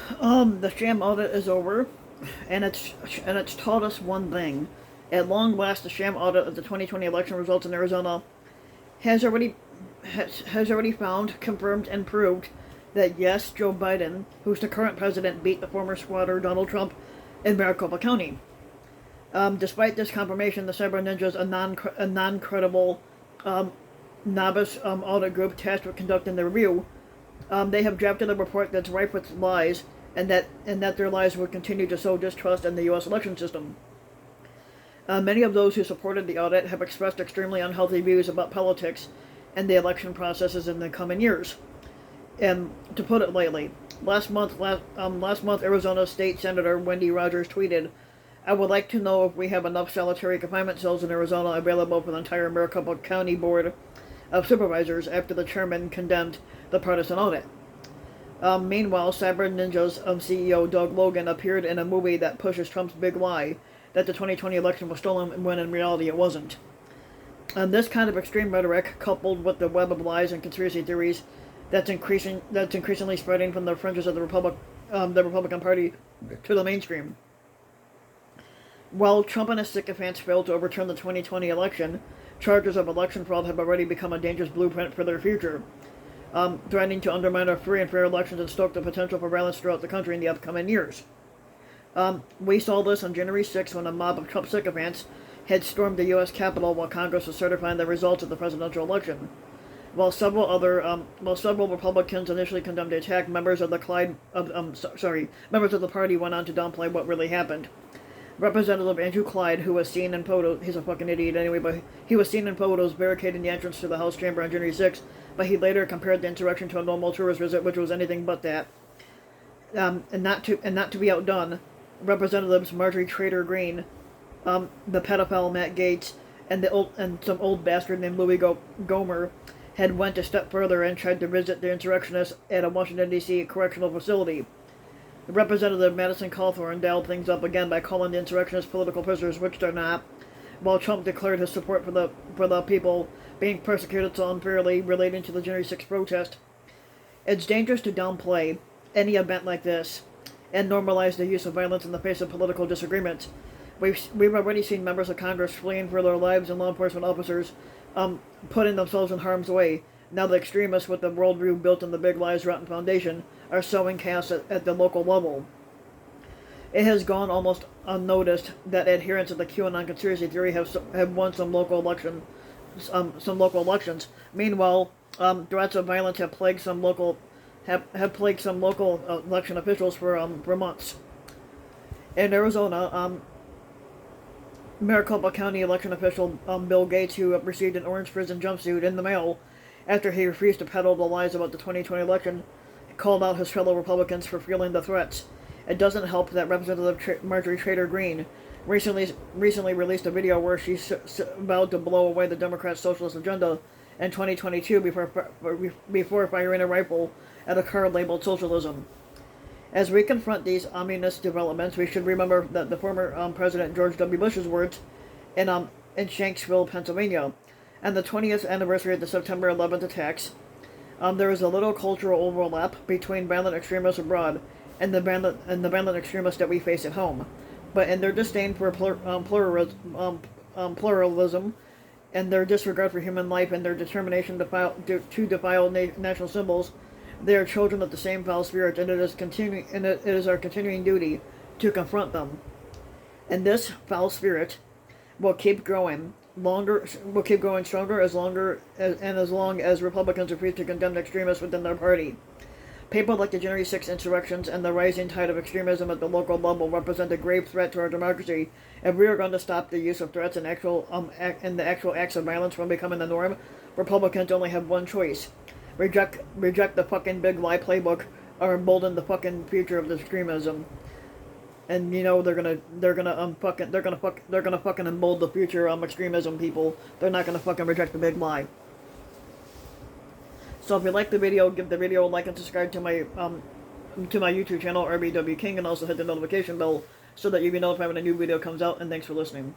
The sham audit is over, and it's taught us one thing. At long last, the sham audit of the 2020 election results in Arizona has already has already found, confirmed, and proved that yes, Joe Biden, who's the current president, beat the former squatter Donald Trump in Maricopa County. Despite this confirmation, the Cyber Ninjas, a non-credible novice audit group tasked with conducting the review, they have drafted a report that's rife with lies, and that their lies will continue to sow distrust in the U.S. election system. Many of those who supported the audit have expressed extremely unhealthy views about politics and the election processes in the coming years. And to put it lightly, last month, Arizona State Senator Wendy Rogers tweeted, "I would like to know if we have enough solitary confinement cells in Arizona available for the entire Maricopa County Board of Supervisors," after the chairman condemned the partisan audit. Meanwhile, Cyber Ninja's CEO Doug Logan appeared in a movie that pushes Trump's big lie that the 2020 election was stolen, when in reality it wasn't. And this kind of extreme rhetoric, coupled with the web of lies and conspiracy theories that's increasingly spreading from the fringes of the Republican Party to the mainstream. While Trump and his sycophants failed to overturn the 2020 election, charges of election fraud have already become a dangerous blueprint for their future, threatening to undermine our free and fair elections and stoke the potential for violence throughout the country in the upcoming years. We saw this on January 6th when a mob of Trump sycophants had stormed the U.S. Capitol while Congress was certifying the results of the presidential election. While several Republicans initially condemned the attack, members of the party went on to downplay what really happened. Representative Andrew Clyde, who was seen in photos, he's a fucking idiot anyway, but he was seen in photos barricading the entrance to the House chamber on January 6th, but he later compared the insurrection to a normal tourist visit, which was anything but that. And not to be outdone, Representatives Marjorie Taylor Greene, the pedophile Matt Gaetz, and some old bastard named Louis Gohmert had went a step further and tried to visit the insurrectionists at a Washington, D.C. correctional facility. Representative Madison Cawthorn dialed things up again by calling the insurrectionists political prisoners, which they're not, while Trump declared his support for the people being persecuted so unfairly relating to the January 6th protest. It's dangerous to downplay any event like this and normalize the use of violence in the face of political disagreements. We've already seen members of Congress fleeing for their lives and law enforcement officers putting themselves in harm's way. Now the extremists with the worldview built on the big lies rotten foundation are sowing chaos at the local level. It has gone almost unnoticed that adherents of the QAnon conspiracy theory have won some local elections. Meanwhile, threats of violence have plagued some local election officials for months. In Arizona, Maricopa County election official Bill Gates, who received an orange prison jumpsuit in the mail after he refused to peddle the lies about the 2020 election, called out his fellow Republicans for fueling the threats. It doesn't help that Representative Marjorie Taylor Greene recently released a video where she vowed to blow away the Democrats' socialist agenda in 2022 before firing a rifle at a car labeled socialism. As we confront these ominous developments, we should remember that the former President George W. Bush's words in Shanksville, Pennsylvania, and the 20th anniversary of the September 11th attacks. There is a little cultural overlap between violent extremists abroad and the violent extremists that we face at home. But in their disdain for pluralism, and their disregard for human life, and their determination to defile national symbols, they are children of the same foul spirit, and it is our continuing duty to confront them. And this foul spirit will keep growing stronger as long as Republicans refuse to condemn extremists within their party. People like the January 6th insurrections and the rising tide of extremism at the local level represent a grave threat to our democracy. If we are going to stop the use of threats and the actual acts of violence from becoming the norm, Republicans only have one choice: reject the fucking big lie playbook, or embolden the fucking future of the extremism. And you know they're gonna fucking embolden the future extremism people. They're not gonna fucking reject the big lie. So if you like the video, give the video a like and subscribe to my YouTube channel, RBW King, and also hit the notification bell so that you'll be notified when a new video comes out. And thanks for listening.